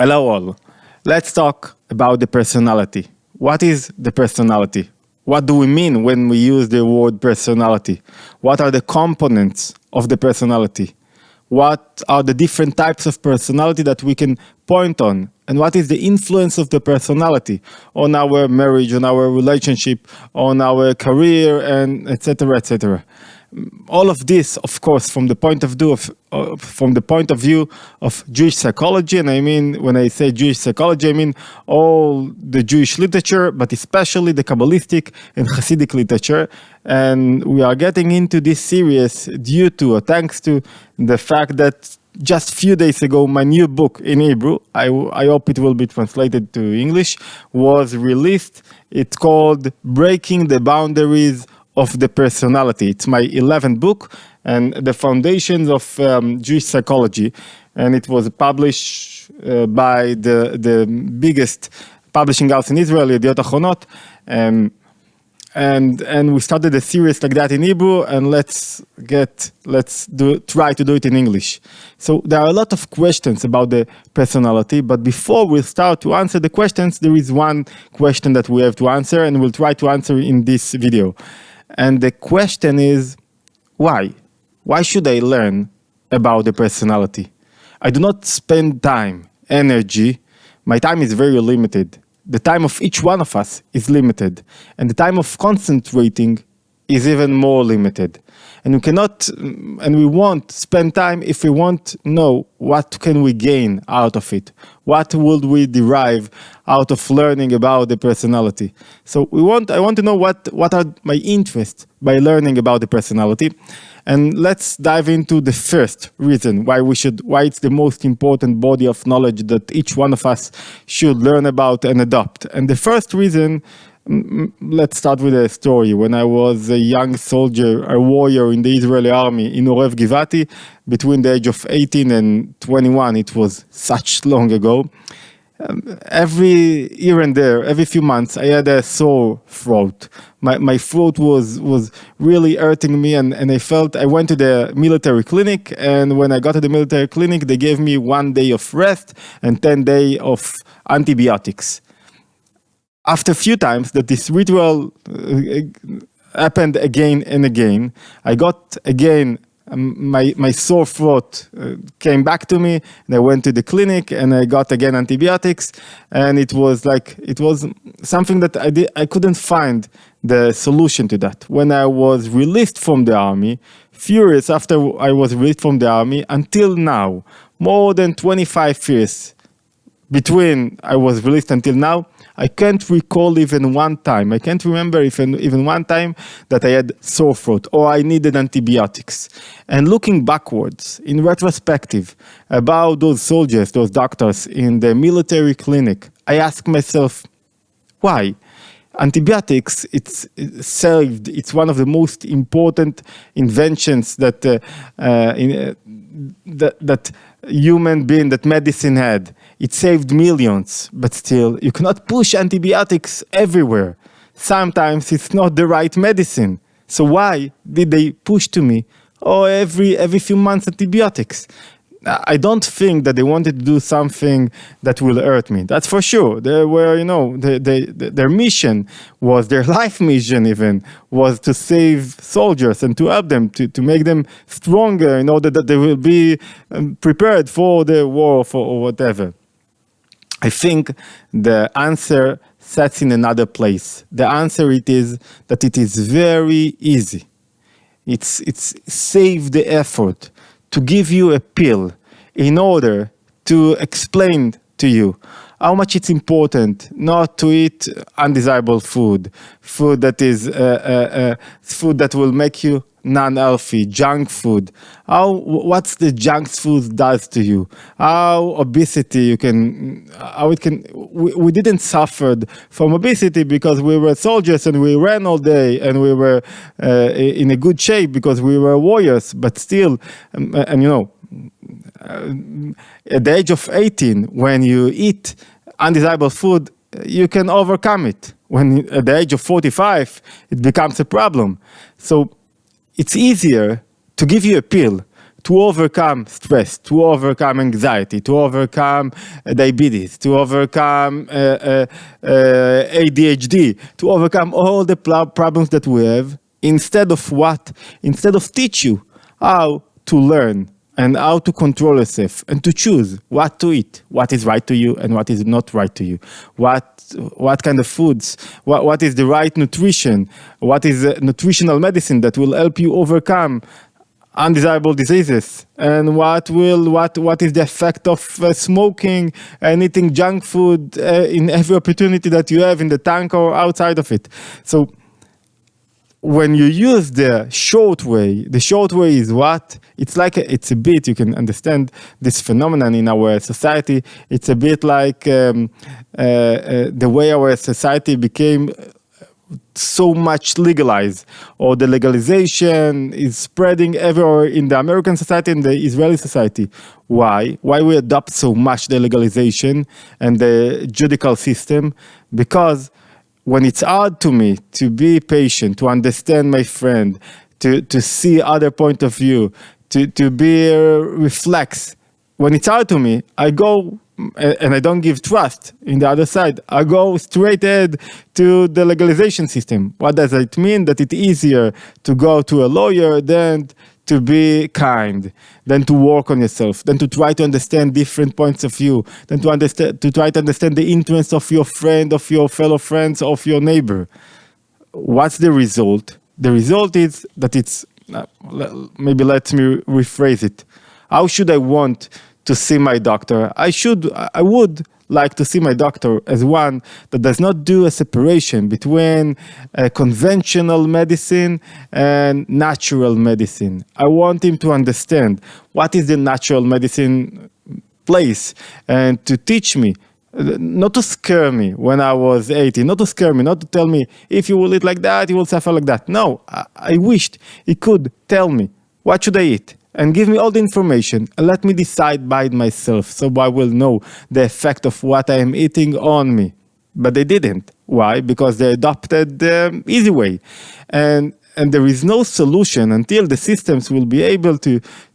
Hello all. Let's talk about the personality. What is the personality? What do we mean when we use the word personality? What are the components of the personality? What are the different types of personality that we can point on? And what is the influence of the personality on our marriage, on our relationship, on our career, and etc., etc.? All of this, of course, from the point of view of Jewish psychology, and I mean, when I say Jewish psychology, I mean all the Jewish literature, but especially the Kabbalistic and Hasidic literature. And we are getting into this series due to, or thanks to, the fact that just a few days ago, my new book in Hebrew, I hope it will be translated to English, was released. It's called Breaking the Boundaries of the Personality. It's my 11th book and the foundations of Jewish psychology. And it was published by the biggest publishing house in Israel, Yediot Achronot. And we started a series like that in Hebrew, and let's try to do it in English. So there are a lot of questions about the personality, but before we start to answer the questions, there is one question that we have to answer, and we'll try to answer in this video. And the question is, why? Why should I learn about the personality? I do not spend time, energy. My time is very limited. The time of each one of us is limited. And the time of concentrating is even more limited. And we won't spend time if we won't know what can we gain out of it. What would we derive out of learning about the personality? So I want to know what are my interests by learning about the personality. And let's dive into the first reason why it's the most important body of knowledge that each one of us should learn about and adopt. And the first reason, let's start with a story. When I was a young soldier, a warrior in the Israeli army in Orev Givati, between the age of 18 and 21, it was such long ago. Every here and there, every few months, I had a sore throat. My throat was really hurting me, and I went to the military clinic, and when I got to the military clinic, they gave me 1 day of rest and 10 days of antibiotics. After a few times that this ritual happened again and again, I got again my sore throat came back to me, and I went to the clinic and I got again antibiotics, and it was something that I couldn't find the solution to that. When I was released from the army, furious after I was released from the army, until now, more than 25 years between I was released until now, I can't recall even one time. I can't remember even one time that I had sore throat or I needed antibiotics. And looking backwards, in retrospective, about those soldiers, those doctors in the military clinic, I ask myself, why? Antibiotics, it's saved. It's one of the most important inventions that medicine had. It saved millions, but still, you cannot push antibiotics everywhere. Sometimes it's not the right medicine. So why did they push to me, every few months antibiotics? I don't think that they wanted to do something that will hurt me. That's for sure. They were, their mission was, their life mission even, was to save soldiers and to help them, to make them stronger in order that they will be prepared for the war or whatever. I think the answer sits in another place. The answer is that it is very easy. It's save the effort to give you a pill in order to explain to you how much it's important not to eat undesirable food that is food that will make you non-healthy, junk food. What's the junk food does to you? How obesity we didn't suffer from obesity because we were soldiers and we ran all day and we were in a good shape because we were warriors, but still, at the age of 18, when you eat undesirable food, you can overcome it. When at the age of 45, it becomes a problem. So it's easier to give you a pill to overcome stress, to overcome anxiety, to overcome diabetes, to overcome ADHD, to overcome all the problems that we have, instead of what? Instead of teach you how to learn and how to control yourself and to choose what to eat, what is right to you and what is not right to you, what kind of foods, what is the right nutrition, what is nutritional medicine that will help you overcome undesirable diseases, and what is the effect of smoking and eating junk food in every opportunity that you have in the tank or outside of it. So when you use the short way is what? It's a bit, you can understand this phenomenon in our society. It's a bit like the way our society became so much legalized, or the legalization is spreading everywhere in the American society and the Israeli society. Why? Why we adopt so much the legalization and the judicial system? Because when it's hard to me to be patient, to understand my friend, to see other point of view, to be reflex, when it's hard to me, I go and I don't give trust in the other side. I go straight ahead to the legalization system. What does it mean? That it's easier to go to a lawyer than to be kind, than to work on yourself, than to try to understand different points of view, than to try to understand the interests of your friend, of your fellow friends, of your neighbor. What's the result? The result is that it's, maybe let me rephrase it. How should I want to see my doctor? I would like to see my doctor as one that does not do a separation between conventional medicine and natural medicine. I want him to understand what is the natural medicine place and to teach me, not to scare me when I was 18, not to scare me, not to tell me, if you will eat like that, you will suffer like that. No, I wished he could tell me, what should I eat? And give me all the information and let me decide by myself, so I will know the effect of what I am eating on me. But they didn't. Why? Because they adopted the easy way. And there is no solution until the systems will be able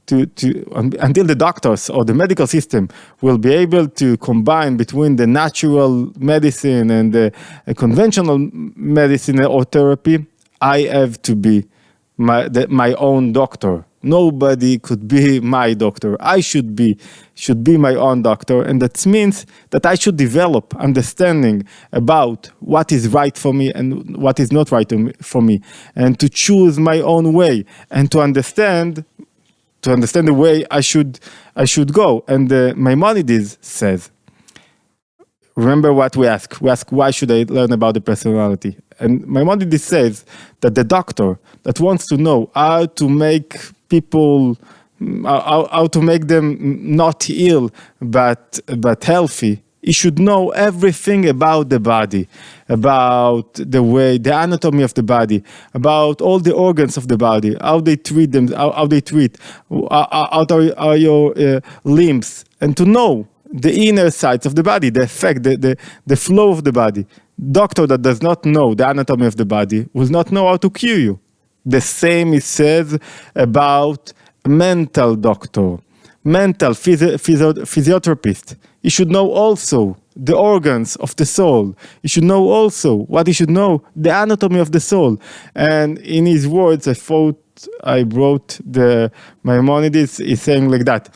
until the doctors or the medical system will be able to combine between the natural medicine and the conventional medicine or therapy. I have to be my own doctor. Nobody could be my doctor. I should be my own doctor, and that means that I should develop understanding about what is right for me and what is not right for me, and to choose my own way, and to understand the way I should go. And Maimonides says, remember what we ask. We ask, why should I learn about the personality? And Maimonides says that the doctor that wants to know how to make people, how to make them not ill but healthy, he should know everything about the body, about the way, the anatomy of the body, about all the organs of the body, how they treat them, how they treat, how are your limbs, and to know the inner sides of the body, the effect, the flow of the body. Doctor that does not know the anatomy of the body will not know how to cure you. The same is said about mental doctor, mental physiotherapist. He should know also the organs of the soul. He should know also what he should know, the anatomy of the soul. And in his words, I wrote the Maimonides is saying like that: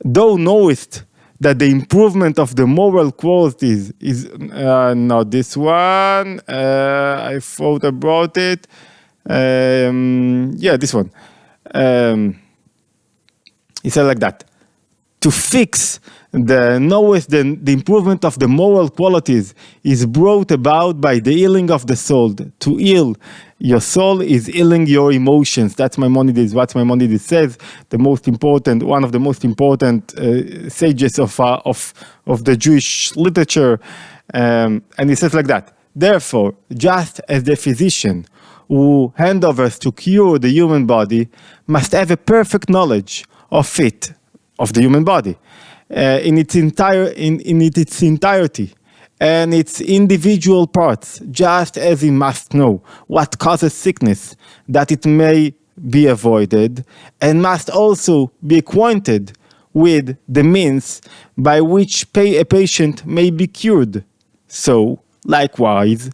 thou knowest that the improvement of the moral qualities is not this one. I thought I brought it. This one. He said like that: to fix the improvement of the moral qualities is brought about by the healing of the soul. To heal your soul is healing your emotions. That's Maimonides. What Maimonides says, one of the most important sages of the Jewish literature, and he says like that: therefore, just as the physician who handovers to cure the human body must have a perfect knowledge of the human body, in its entirety and its individual parts, just as he must know what causes sickness, that it may be avoided and must also be acquainted with the means by which a patient may be cured. So, likewise,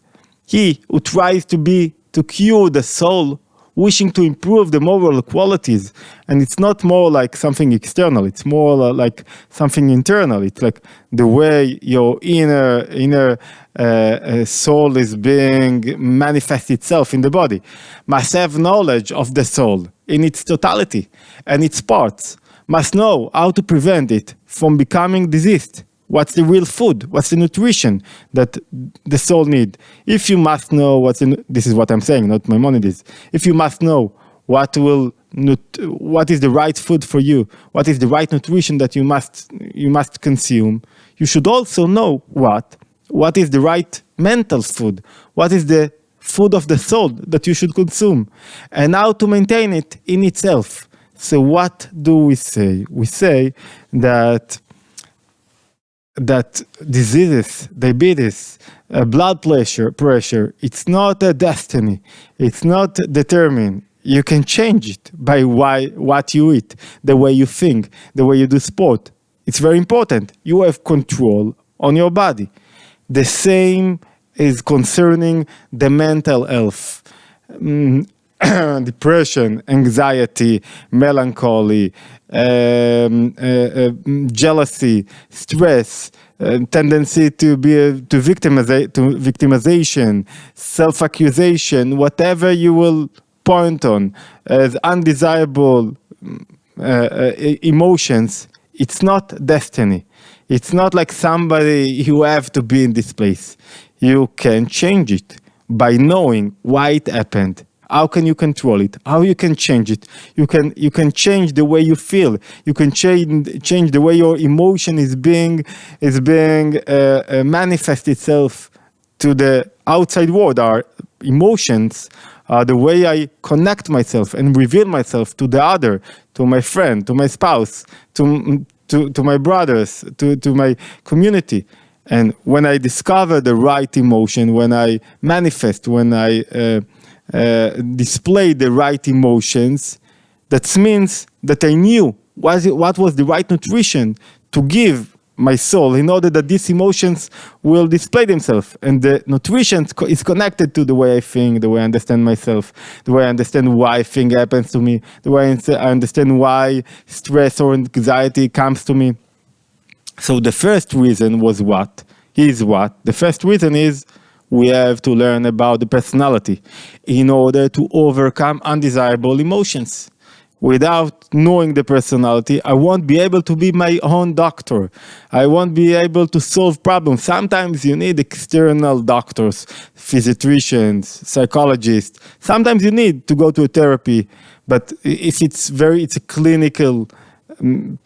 he who tries to cure the soul, wishing to improve the moral qualities, and it's not more like something external, it's more like something internal. It's like the way your inner soul is being manifest itself in the body, must have knowledge of the soul in its totality and its parts, must know how to prevent it from becoming diseased. What's the real food? What's the nutrition that the soul needs? If you must know this is what I'm saying, not Maimonides. If you must know what is the right food for you, what is the right nutrition that you must consume, you should also know what is the right mental food, what is the food of the soul that you should consume, and how to maintain it in itself. So what do we say? We say that diseases, diabetes, blood pressure, it's not a destiny. It's not determined. You can change it by what you eat, the way you think, the way you do sport. It's very important. You have control on your body. The same is concerning the mental health. Depression, anxiety, melancholy, jealousy, stress, tendency to victimization, self-accusation, whatever you will point on as undesirable emotions, it's not destiny. It's not like somebody you have to be in this place. You can change it by knowing why it happened. How can you control it? How you can change it? You can change the way you feel. You can change the way your emotion is being manifest itself to the outside world. Our emotions are the way I connect myself and reveal myself to the other, to my friend, to my spouse, to my brothers, to my community. And when I discover the right emotion, when I manifest, when I display the right emotions, that means that I knew what was the right nutrition to give my soul in order that these emotions will display themselves. And the nutrition is connected to the way I think, the way I understand myself, the way I understand why thing happens to me, the way I understand why stress or anxiety comes to me. So the first reason was what? The first reason is we have to learn about the personality in order to overcome undesirable emotions. Without knowing the personality, I won't be able to be my own doctor. I won't be able to solve problems. Sometimes you need external doctors, physicians, psychologists. Sometimes you need to go to a therapy. But if it's a clinical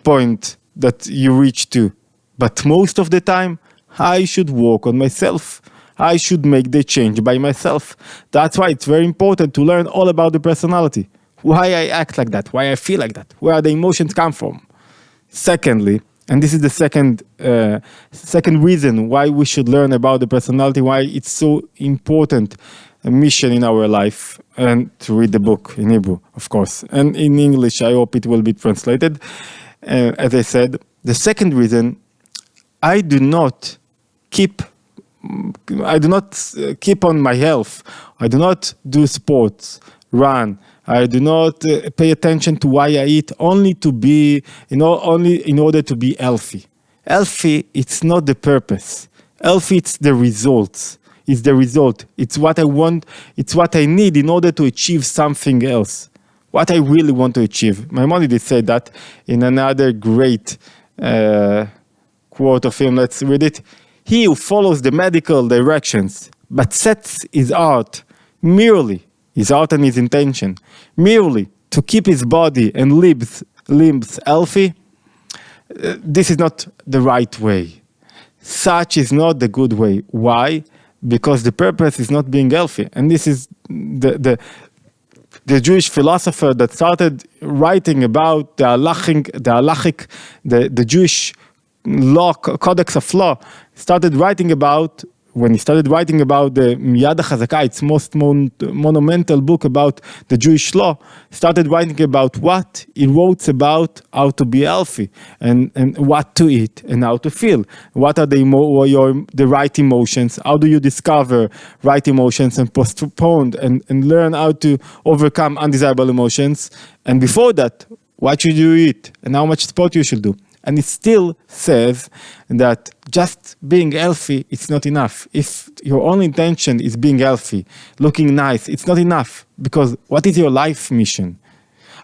point that you reach to. But most of the time, I should work on myself. I should make the change by myself. That's why it's very important to learn all about the personality. Why I act like that, why I feel like that, where the emotions come from. Secondly, and this is the second reason why we should learn about the personality, why it's so important a mission in our life, and to read the book in Hebrew, of course. And in English, I hope it will be translated. As I said, the second reason, I do not keep on my health. I do not do sports, run. I do not pay attention to why I eat only only in order to be healthy. Healthy, it's not the purpose. Healthy, it's the results. It's the result. It's what I want. It's what I need in order to achieve something else. What I really want to achieve. Maimonides said that in another great quote of him. Let's read it. He who follows the medical directions, but sets his heart merely, his heart and his intention, merely to keep his body and limbs healthy, this is not the right way. Such is not the good way. Why? Because the purpose is not being healthy. And this is the Jewish philosopher that started writing about the Jewish law, codex of law, started writing about when he started writing about the Miyad HaChazaka, its most monumental book about the Jewish law, started writing about what he wrote about how to be healthy and what to eat and how to feel. What are the right emotions? How do you discover right emotions and postpone and learn how to overcome undesirable emotions? And before that, what should you eat and how much sport you should do? And it still says that just being healthy, it's not enough. If your only intention is being healthy, looking nice, it's not enough. Because what is your life mission?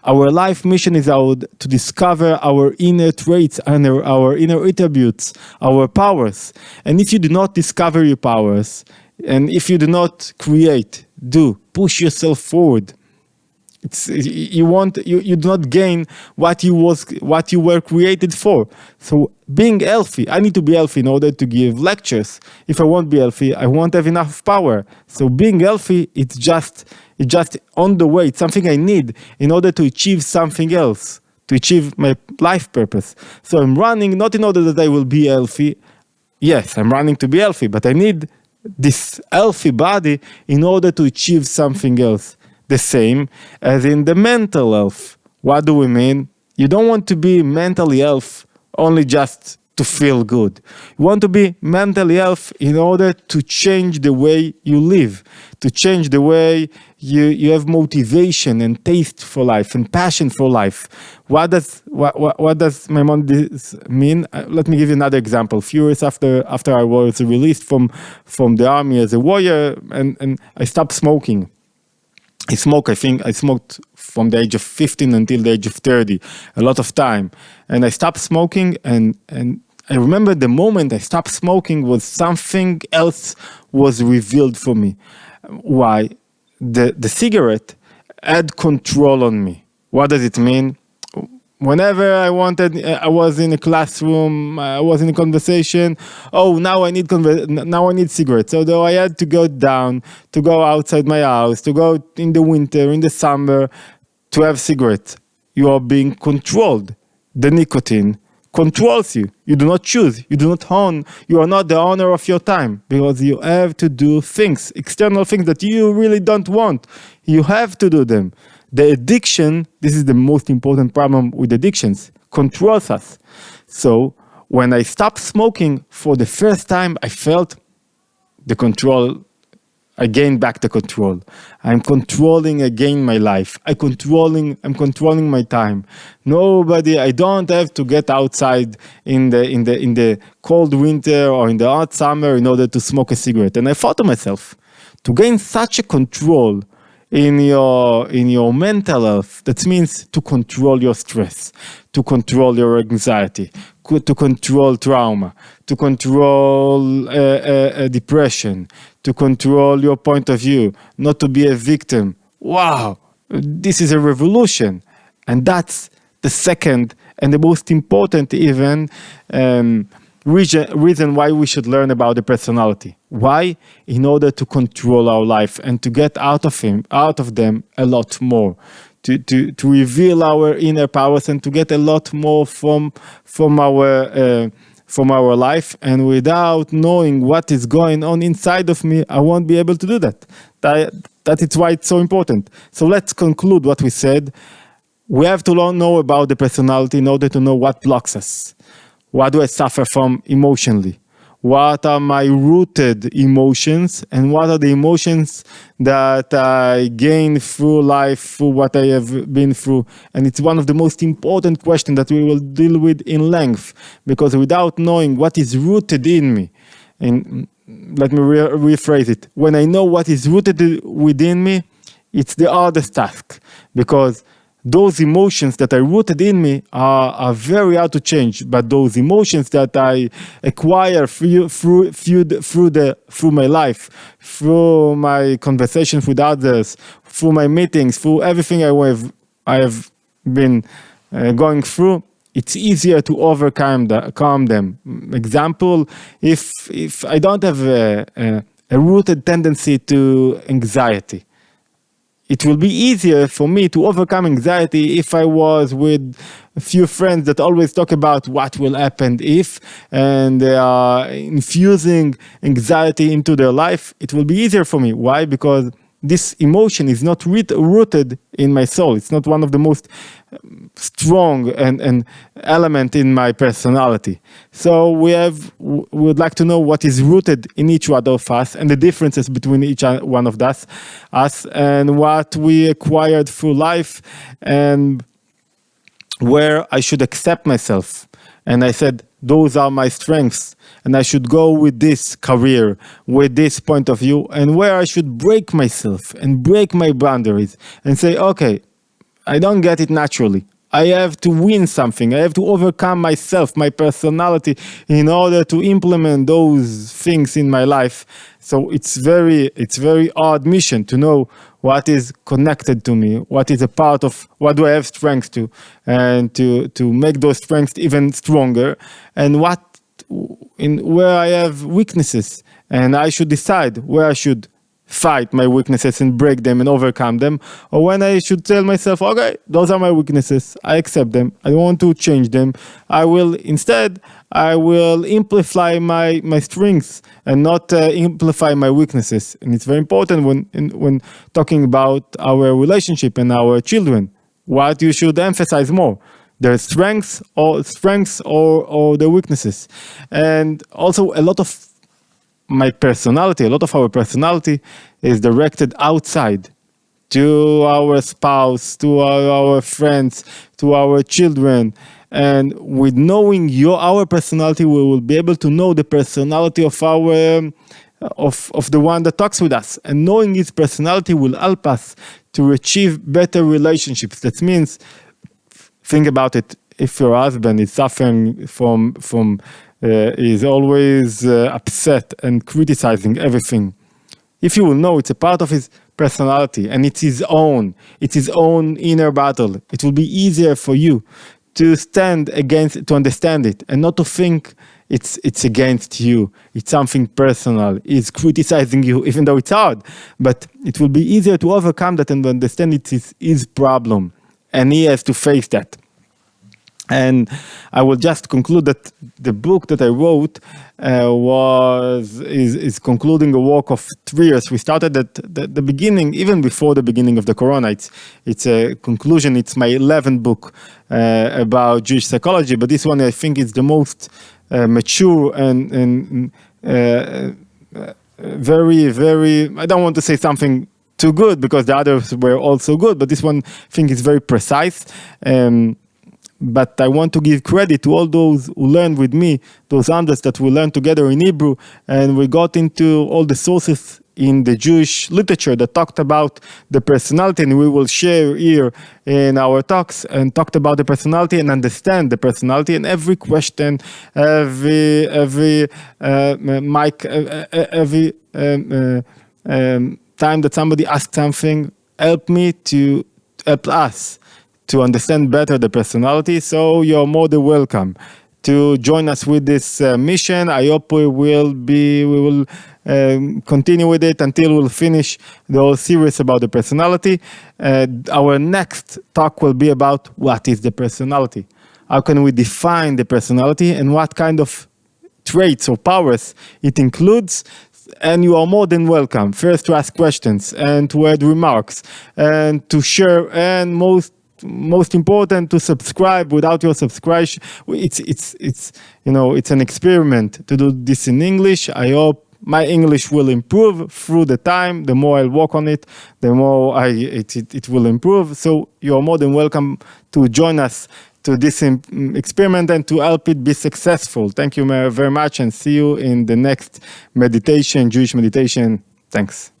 Our life mission is to discover our inner traits and our inner attributes, our powers. And if you do not discover your powers, and if you do not push yourself forward, you do not gain what you were created for. So being healthy, I need to be healthy in order to give lectures. If I won't be healthy, I won't have enough power. So being healthy, it's just on the way. It's something I need in order to achieve something else, to achieve my life purpose. So I'm running not in order that I will be healthy. Yes, I'm running to be healthy, but I need this healthy body in order to achieve something else. The same as in the mental health. What do we mean? You don't want to be mentally healthy only just to feel good. You want to be mentally healthy in order to change the way you live, to change the way you have motivation and taste for life and passion for life. What does Maimonides mean? Let me give you another example. A few years after I was released from the army as a warrior, and I stopped smoking. I smoked from the age of 15 until the age of 30, a lot of time. And I stopped smoking, and I remember the moment I stopped smoking was something else was revealed for me. Why? The cigarette had control on me. What does it mean? Whenever I was in a classroom, I was in a conversation. Oh, now I need cigarettes. Although I had to go outside my house, to go in the winter, in the summer, to have cigarettes. You are being controlled. The nicotine controls you. You do not choose. You do not own. You are not the owner of your time because you have to do things, external things that you really don't want. You have to do them. The addiction, this is the most important problem with addictions, controls us. So when I stopped smoking, for the first time, I felt the control. I gained back the control. I'm controlling again my life. I'm controlling my time. I don't have to get outside in the cold winter or in the hot summer in order to smoke a cigarette. And I thought to myself, to gain such a control in your mental health, that means to control your stress, to control your anxiety, to control trauma, to control depression, to control your point of view, not to be a victim. Wow, this is a revolution. And that's the second and the most important even reason why we should learn about the personality. Why? In order to control our life and to get out of them a lot more, to reveal our inner powers and to get a lot more from our life. And without knowing what is going on inside of me, I won't be able to do that. That is why it's so important. So let's conclude what we said. We have to know about the personality in order to know what blocks us. What do I suffer from emotionally? What are my rooted emotions? And what are the emotions that I gain through life, through what I have been through? And it's one of the most important questions that we will deal with in length. Because without knowing what is rooted in me, and let me rephrase it. When I know what is rooted within me, it's the hardest task. Because those emotions that are rooted in me are very hard to change, but those emotions that I acquire through my life, through my conversations with others, through my meetings, through everything I have been going through, it's easier to overcome them. Example, if I don't have a rooted tendency to anxiety, it will be easier for me to overcome anxiety if I was with a few friends that always talk about what will happen if, and they are infusing anxiety into their life. It will be easier for me. Why? Because this emotion is not rooted in my soul. It's not one of the most strong and element in my personality. So we would like to know what is rooted in each one of us and the differences between each one of us and what we acquired through life and where I should accept myself. And I said, those are my strengths, and I should go with this career, with this point of view, and where I should break myself and break my boundaries and say, okay, I don't get it naturally. I have to win something. I have to overcome myself, my personality, in order to implement those things in my life. So it's very hard mission to know what is connected to me, what is a part of, what do I have strengths to, and to make those strengths even stronger, and where I have weaknesses, and I should decide where I should fight my weaknesses and break them and overcome them, or when I should tell myself, okay, those are my weaknesses, I accept them, I don't want to change them, I will amplify my strengths and not amplify my weaknesses. And it's very important when talking about our relationship and our children, what you should emphasize more, their strengths or their weaknesses. And also a lot of our personality is directed outside, to our spouse, to our friends, to our children. And with knowing our personality, we will be able to know the personality of the one that talks with us. And knowing his personality will help us to achieve better relationships. That means, think about it, if your husband is suffering from is always upset and criticizing everything, if you will know it's a part of his personality and it's his own inner battle, it will be easier for you to to understand it and not to think it's against you, it's something personal, it's criticizing you, even though it's hard. But it will be easier to overcome that and understand it is his problem and he has to face that. And I will just conclude that the book that I wrote is concluding a work of 3 years. We started at the beginning, even before the beginning of the Corona. It's a conclusion. It's my 11th book about Jewish psychology, but this one I think is the most mature and very, very. I don't want to say something too good because the others were also good, but this one I think is very precise. But I want to give credit to all those who learned with me, those hundreds that we learned together in Hebrew, and we got into all the sources in the Jewish literature that talked about the personality, and we will share here in our talks and talked about the personality and understand the personality. And every question, every time that somebody asks something, help us to understand better the personality. So you're more than welcome to join us with this mission. I hope we will continue with it until we'll finish the whole series about the personality. Our next talk will be about what is the personality. How can we define the personality and what kind of traits or powers it includes? And you are more than welcome first to ask questions and to add remarks and to share, and most important, to subscribe. Without your subscription, it's an experiment to do this in English. I hope my English will improve through the time. The more I work on it, the more it will improve. So you are more than welcome to join us to this experiment and to help it be successful. Thank you very much, and see you in the next meditation, Jewish meditation. Thanks.